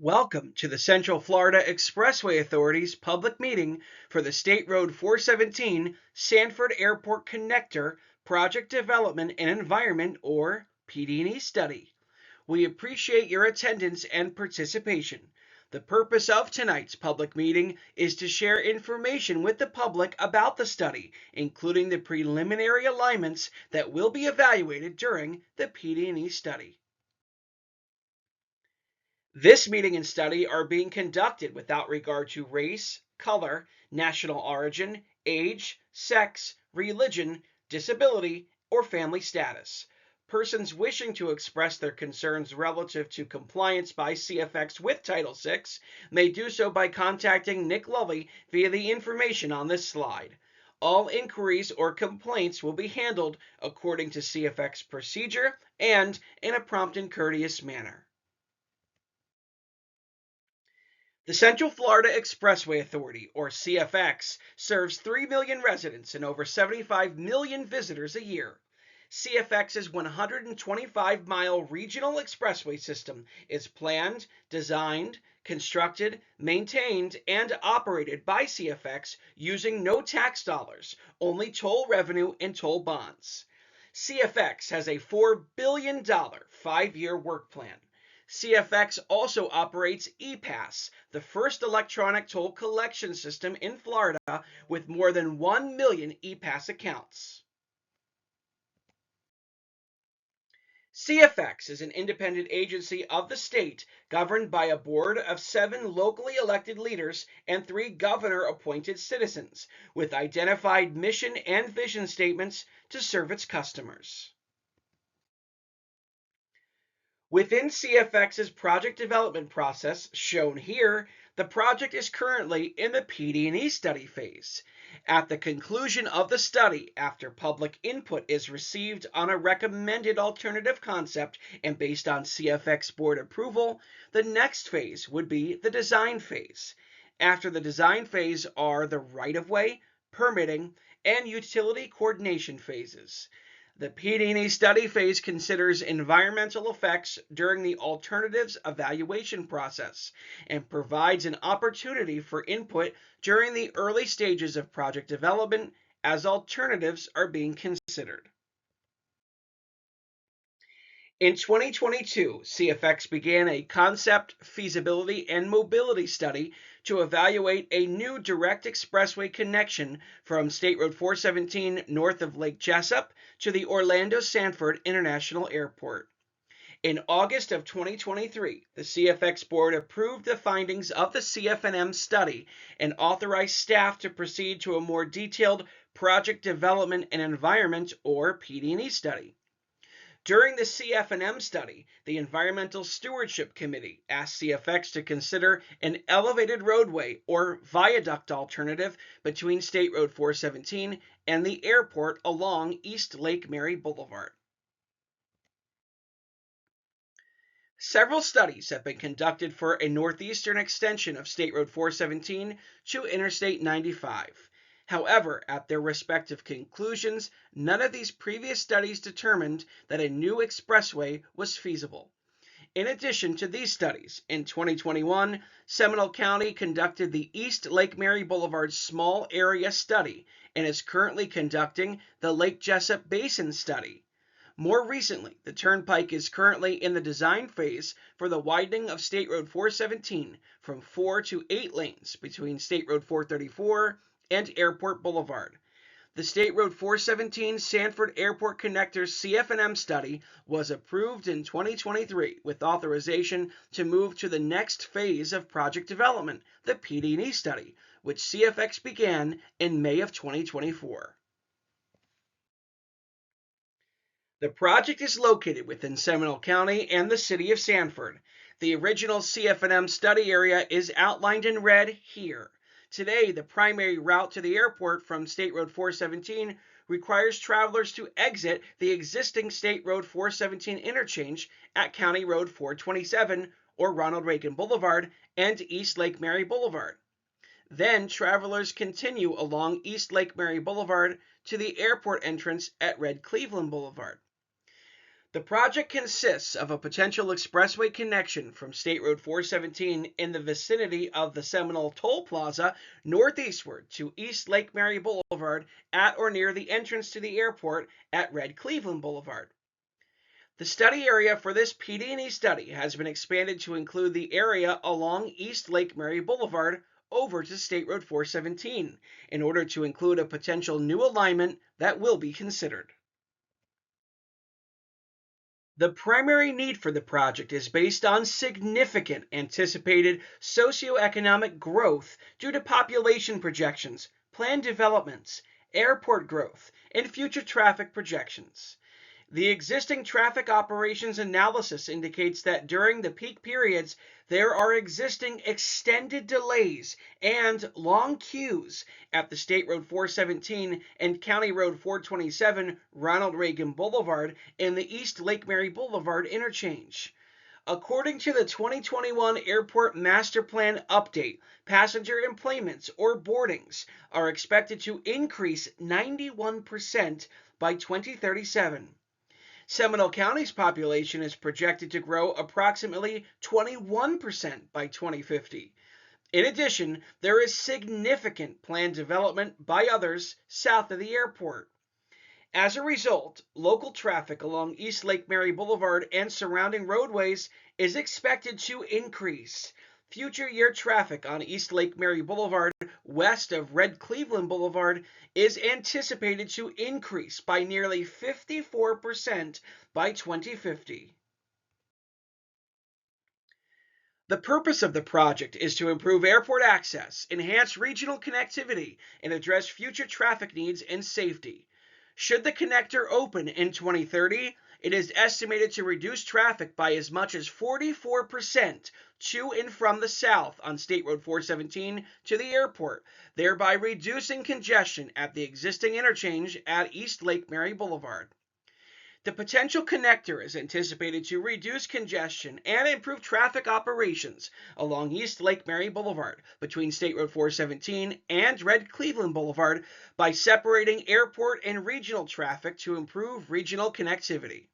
Welcome to the Central Florida Expressway Authority's public meeting for the State Road 417 Sanford Airport Connector Project Development and Environment, or PD&E study. We appreciate your attendance and participation. The purpose of tonight's public meeting is to share information with the public about the study, including the preliminary alignments that will be evaluated during the PD&E study. This meeting and study are being conducted without regard to race, color, national origin, age, sex, religion, disability, or family status. Persons wishing to express their concerns relative to compliance by CFX with Title VI may do so by contacting Nick Lully via the information on this slide. All inquiries or complaints will be handled according to CFX procedure and in a prompt and courteous manner. The Central Florida Expressway Authority, or CFX, serves 3 million residents and over 75 million visitors a year. CFX's 125-mile regional expressway system is planned, designed, constructed, maintained, and operated by CFX using no tax dollars, only toll revenue and toll bonds. CFX has a $4 billion 5-year work plan. CFX also operates ePass, the first electronic toll collection system in Florida with more than 1 million ePass accounts. CFX is an independent agency of the state governed by a board of 7 locally elected leaders and 3 governor-appointed citizens, with identified mission and vision statements to serve its customers. Within CFX's project development process, shown here, the project is currently in the PD&E study phase. At the conclusion of the study, after public input is received on a recommended alternative concept and based on CFX board approval, the next phase would be the design phase. After the design phase are the right-of-way, permitting, and utility coordination phases. The PD&E study phase considers environmental effects during the alternatives evaluation process and provides an opportunity for input during the early stages of project development as alternatives are being considered. In 2022, CFX began a concept, feasibility, and mobility study to evaluate a new direct expressway connection from State Road 417 north of Lake Jesup to the Orlando-Sanford International Airport. In August of 2023, the CFX board approved the findings of the CF&M study and authorized staff to proceed to a more detailed project development and environment, or PD&E study. During the CF&M study, the Environmental Stewardship Committee asked CFX to consider an elevated roadway or viaduct alternative between State Road 417 and the airport along East Lake Mary Boulevard. Several studies have been conducted for a northeastern extension of State Road 417 to Interstate 95. However, at their respective conclusions, none of these previous studies determined that a new expressway was feasible. In addition to these studies, in 2021, Seminole County conducted the East Lake Mary Boulevard Small Area Study and is currently conducting the Lake Jesup Basin Study. More recently, the Turnpike is currently in the design phase for the widening of State Road 417 from 4 to 8 lanes between State Road 434 and Airport Boulevard. The State Road 417 Sanford Airport Connector CF&M study was approved in 2023 with authorization to move to the next phase of project development, the PD&E study, which CFX began in May of 2024. The project is located within Seminole County and the city of Sanford. The original CF&M study area is outlined in red here. Today, the primary route to the airport from State Road 417 requires travelers to exit the existing State Road 417 interchange at County Road 427 or Ronald Reagan Boulevard and East Lake Mary Boulevard. Then travelers continue along East Lake Mary Boulevard to the airport entrance at Red Cleveland Boulevard. The project consists of a potential expressway connection from State Road 417 in the vicinity of the Seminole Toll Plaza northeastward to East Lake Mary Boulevard at or near the entrance to the airport at Red Cleveland Boulevard. The study area for this PD&E study has been expanded to include the area along East Lake Mary Boulevard over to State Road 417 in order to include a potential new alignment that will be considered. The primary need for the project is based on significant anticipated socioeconomic growth due to population projections, planned developments, airport growth, and future traffic projections. The existing traffic operations analysis indicates that during the peak periods, there are existing extended delays and long queues at the State Road 417 and County Road 427 Ronald Reagan Boulevard and the East Lake Mary Boulevard interchange. According to the 2021 Airport Master Plan Update, passenger enplanements or boardings are expected to increase 91% by 2037. Seminole County's population is projected to grow approximately 21% by 2050. In addition, there is significant planned development by others south of the airport. As a result, local traffic along East Lake Mary Boulevard and surrounding roadways is expected to increase. Future year traffic on East Lake Mary Boulevard west of Red Cleveland Boulevard is anticipated to increase by nearly 54% by 2050. The purpose of the project is to improve airport access, enhance regional connectivity, and address future traffic needs and safety. Should the connector open in 2030, it is estimated to reduce traffic by as much as 44% to and from the south on State Road 417 to the airport, thereby reducing congestion at the existing interchange at East Lake Mary Boulevard. The potential connector is anticipated to reduce congestion and improve traffic operations along East Lake Mary Boulevard between State Road 417 and Red Cleveland Boulevard by separating airport and regional traffic to improve regional connectivity.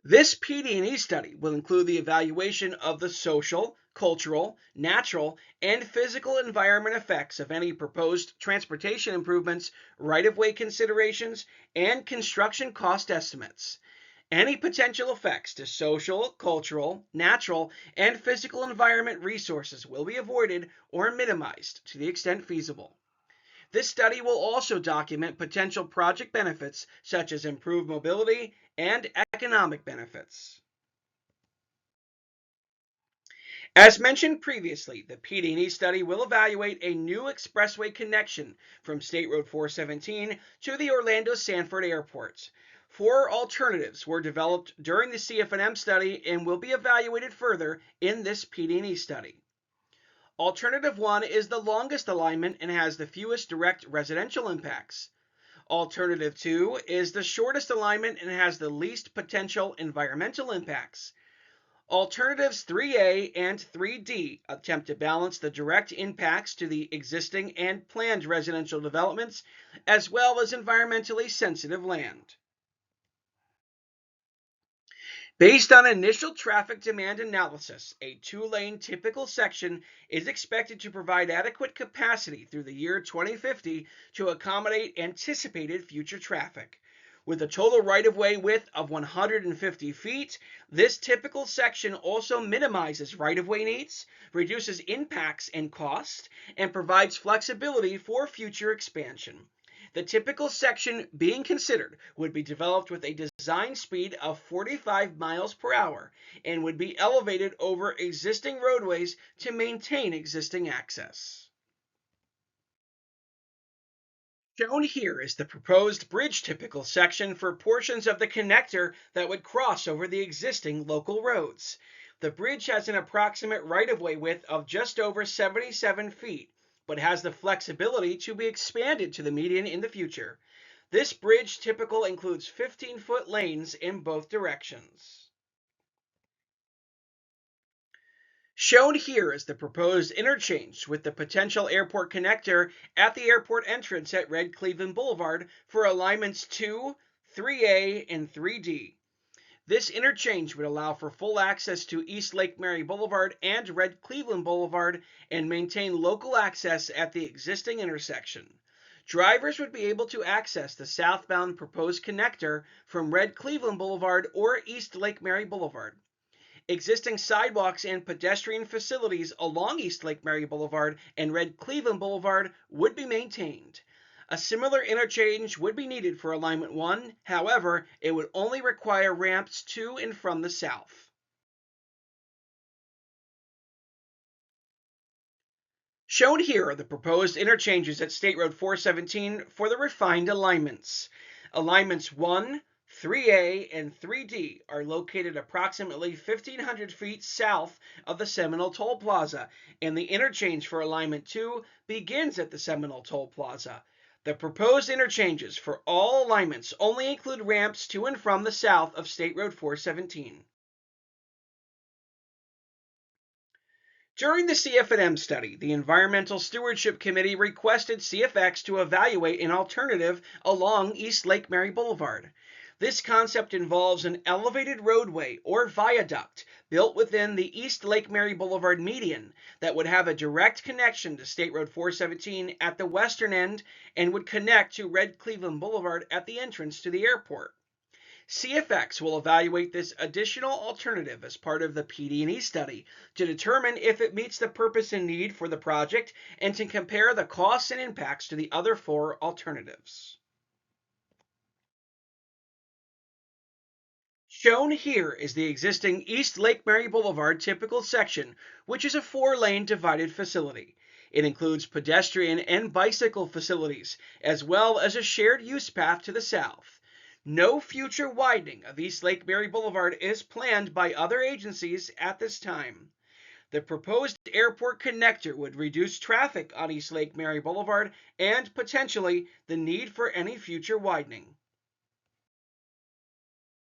This PD&E study will include the evaluation of the social, cultural, natural, and physical environment effects of any proposed transportation improvements, right-of-way considerations, and construction cost estimates. Any potential effects to social, cultural, natural, and physical environment resources will be avoided or minimized to the extent feasible. This study will also document potential project benefits such as improved mobility and economic benefits. As mentioned previously, the PD&E study will evaluate a new expressway connection from State Road 417 to the Orlando Sanford Airport. 4 alternatives were developed during the CF&M study and will be evaluated further in this PD&E study. Alternative 1 is the longest alignment and has the fewest direct residential impacts. Alternative 2 is the shortest alignment and has the least potential environmental impacts. Alternatives 3A and 3D attempt to balance the direct impacts to the existing and planned residential developments as well as environmentally sensitive land. Based on initial traffic demand analysis, a 2-lane typical section is expected to provide adequate capacity through the year 2050 to accommodate anticipated future traffic. With a total right-of-way width of 150 feet, this typical section also minimizes right-of-way needs, reduces impacts and cost, and provides flexibility for future expansion. The typical section being considered would be developed with a design speed of 45 miles per hour and would be elevated over existing roadways to maintain existing access. Shown here is the proposed bridge typical section for portions of the connector that would cross over the existing local roads. The bridge has an approximate right-of-way width of just over 77 feet, but has the flexibility to be expanded to the median in the future. This bridge typical includes 15-foot lanes in both directions. Shown here is the proposed interchange with the potential airport connector at the airport entrance at Red Cleveland Boulevard for alignments 2, 3A, and 3D. This interchange would allow for full access to East Lake Mary Boulevard and Red Cleveland Boulevard and maintain local access at the existing intersection. Drivers would be able to access the southbound proposed connector from Red Cleveland Boulevard or East Lake Mary Boulevard. Existing sidewalks and pedestrian facilities along East Lake Mary Boulevard and Red Cleveland Boulevard would be maintained. A similar interchange would be needed for Alignment 1, however, it would only require ramps to and from the south. Shown here are the proposed interchanges at State Road 417 for the refined alignments. Alignments 1, 3A, and 3D are located approximately 1,500 feet south of the Seminole Toll Plaza, and the interchange for Alignment 2 begins at the Seminole Toll Plaza. The proposed interchanges for all alignments only include ramps to and from the south of State Road 417. During the CF&M study, the Environmental Stewardship Committee requested CFX to evaluate an alternative along East Lake Mary Boulevard. This concept involves an elevated roadway or viaduct built within the East Lake Mary Boulevard median that would have a direct connection to State Road 417 at the western end and would connect to Red Cleveland Boulevard at the entrance to the airport. CFX will evaluate this additional alternative as part of the PD&E study to determine if it meets the purpose and need for the project and to compare the costs and impacts to the other four alternatives. Shown here is the existing East Lake Mary Boulevard typical section, which is a 4-lane divided facility. It includes pedestrian and bicycle facilities, as well as a shared use path to the south. No future widening of East Lake Mary Boulevard is planned by other agencies at this time. The proposed airport connector would reduce traffic on East Lake Mary Boulevard and potentially the need for any future widening.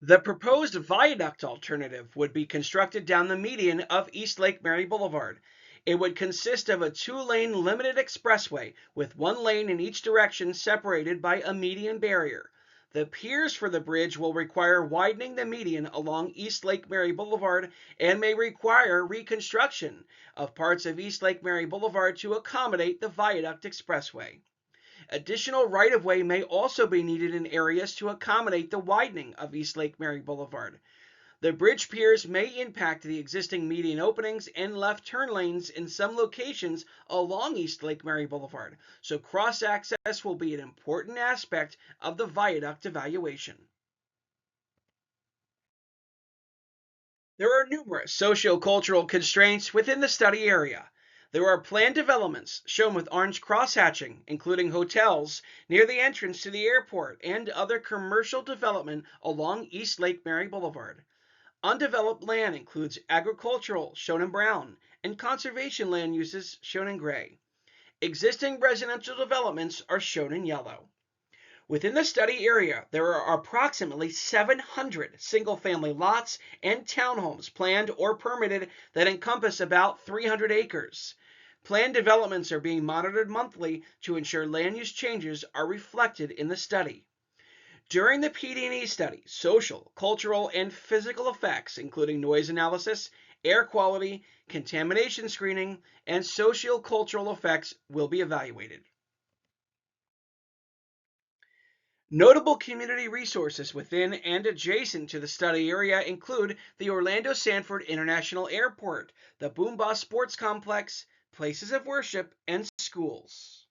The proposed viaduct alternative would be constructed down the median of East Lake Mary Boulevard. It would consist of a 2-lane limited expressway with 1 lane in each direction separated by a median barrier. The piers for the bridge will require widening the median along East Lake Mary Boulevard and may require reconstruction of parts of East Lake Mary Boulevard to accommodate the viaduct expressway. Additional right-of-way may also be needed in areas to accommodate the widening of East Lake Mary Boulevard. The bridge piers may impact the existing median openings and left turn lanes in some locations along East Lake Mary Boulevard, so cross-access will be an important aspect of the viaduct evaluation. There are numerous socio-cultural constraints within the study area. There are planned developments shown with orange cross-hatching, including hotels near the entrance to the airport and other commercial development along East Lake Mary Boulevard. Undeveloped land includes agricultural, shown in brown, and conservation land uses, shown in gray. Existing residential developments are shown in yellow. Within the study area, there are approximately 700 single-family lots and townhomes planned or permitted that encompass about 300 acres. Planned developments are being monitored monthly to ensure land use changes are reflected in the study. During the PD&E study, social, cultural, and physical effects, including noise analysis, air quality, contamination screening, and socio-cultural effects will be evaluated. Notable community resources within and adjacent to the study area include the Orlando Sanford International Airport, the Boom Boss Sports Complex, places of worship, and schools.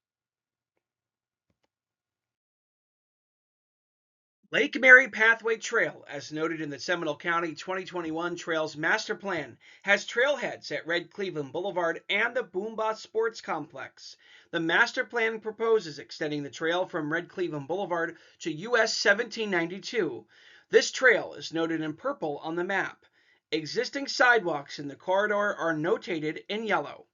Lake Mary Pathway Trail, as noted in the Seminole County 2021 Trails Master Plan, has trailheads at Red Cleveland Boulevard and the Boom Boss Sports Complex. The master plan proposes extending the trail from Red Cleveland Boulevard to US 1792. This trail is noted in purple on the map. Existing sidewalks in the corridor are notated in yellow.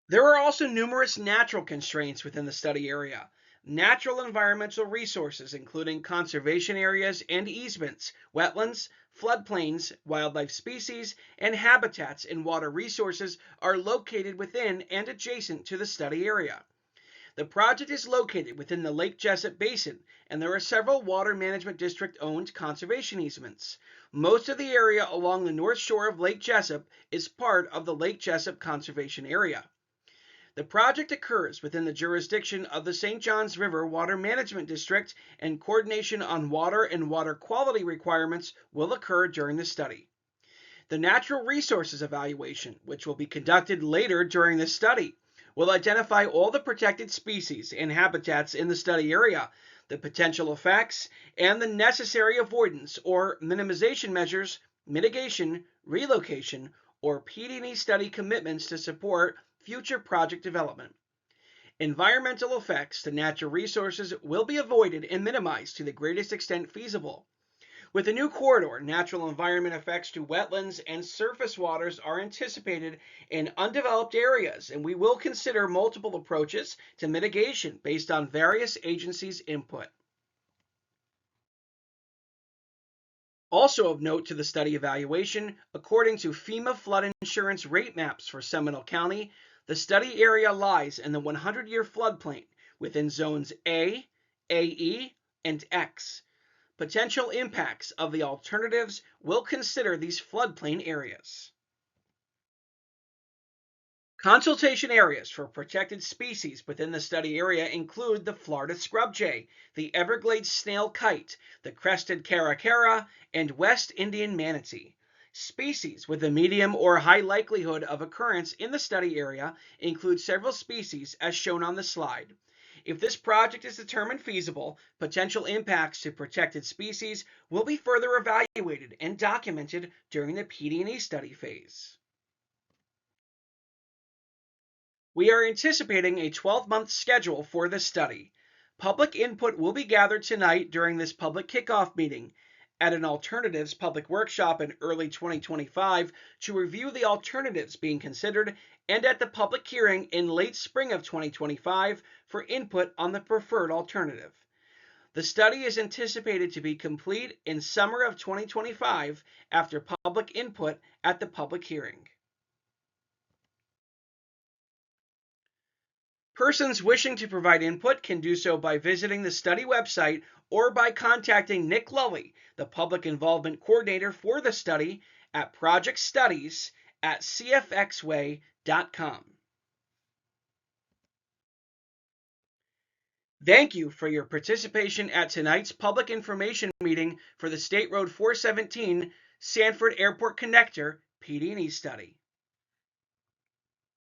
There are also numerous natural constraints within the study area. Natural environmental resources, including conservation areas and easements, wetlands, floodplains, wildlife species, and habitats and water resources are located within and adjacent to the study area. The project is located within the Lake Jesup Basin, and there are several Water Management District owned conservation easements. Most of the area along the north shore of Lake Jesup is part of the Lake Jesup Conservation Area. The project occurs within the jurisdiction of the St. Johns River Water Management District, and coordination on water and water quality requirements will occur during the study. The natural resources evaluation, which will be conducted later during the study, will identify all the protected species and habitats in the study area, the potential effects, and the necessary avoidance or minimization measures, mitigation, relocation, or PD&E study commitments to support future project development. Environmental effects to natural resources will be avoided and minimized to the greatest extent feasible. With the new corridor, natural environment effects to wetlands and surface waters are anticipated in undeveloped areas, and we will consider multiple approaches to mitigation based on various agencies' input. Also of note to the study evaluation, according to FEMA flood insurance rate maps for Seminole County, the study area lies in the 100-year floodplain within zones A, AE, and X. Potential impacts of the alternatives will consider these floodplain areas. Consultation areas for protected species within the study area include the Florida scrub jay, the Everglades snail kite, the crested caracara, and West Indian manatee. Species with a medium or high likelihood of occurrence in the study area include several species as shown on the slide. If this project is determined feasible, potential impacts to protected species will be further evaluated and documented during the PD&E study phase. We are anticipating a 12-month schedule for this study. Public input will be gathered tonight during this public kickoff meeting, at an alternatives public workshop in early 2025 to review the alternatives being considered, and at the public hearing in late spring of 2025 for input on the preferred alternative. The study is anticipated to be complete in summer of 2025 after public input at the public hearing. Persons wishing to provide input can do so by visiting the study website or by contacting Nick Lully, the Public Involvement Coordinator for the study, at projectstudies@cfxway.com. Thank you for your participation at tonight's public information meeting for the State Road 417 Sanford Airport Connector PD&E study.